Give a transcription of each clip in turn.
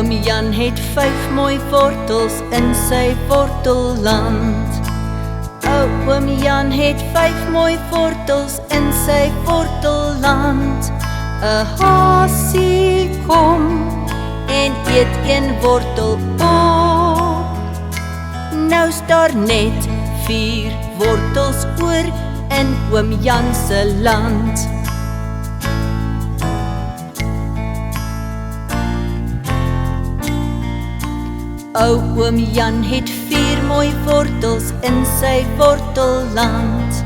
Oom Jan het 5 mooi wortels in sy wortelland. Oom Jan het 5 mooi wortels in sy wortelland. 'n Hasie kom en eet een wortel op. Nou's daar net 4 wortels oor in oom Jan se land. Oom Jan het 4 mooi wortels in sy wortelland.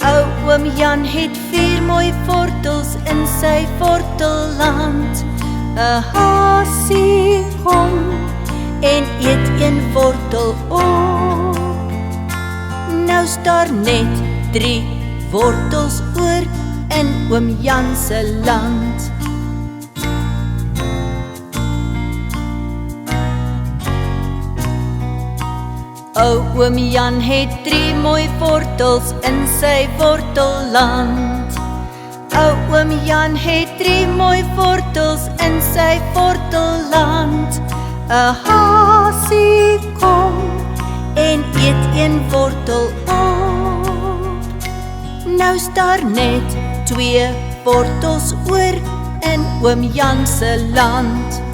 Oom Jan het 4 mooi wortels in sy wortelland. 'n Hasie kom en eet een wortel op. Nou's daar net 3 wortels oor in oom Jan se land. Oom Jan het 3 mooi wortels in sy wortelland. Oom Jan het 3 mooi wortels in sy wortelland. 'n Hasie kom en eet een wortel op. Nou's daar net 2 wortels oor in oom Jan se land.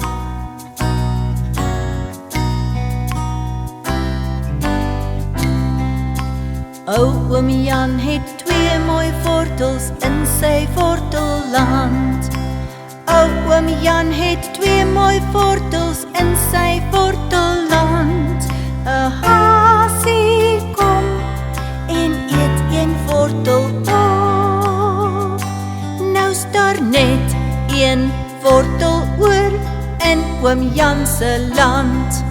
Oom Jan het 2 mooi wortels in sy wortelland. Oom Jan het 2 mooi wortels in sy wortelland. 'n Hasie kom en eet een wortel op. Nou's daar net 1 wortel oor in oom Jan se land.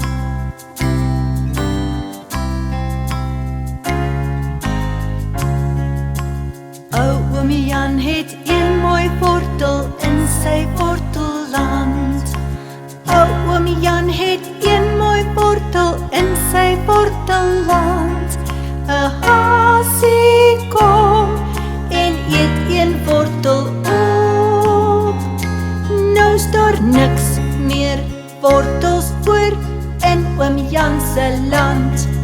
Oom Jan het 1 mooi wortel in sy wortelland. Oom Jan het 1 mooi wortel in sy wortelland. 'n Hasie kom en eet een wortel op. Nou's daar niks meer wortels oor in oom Jan se land.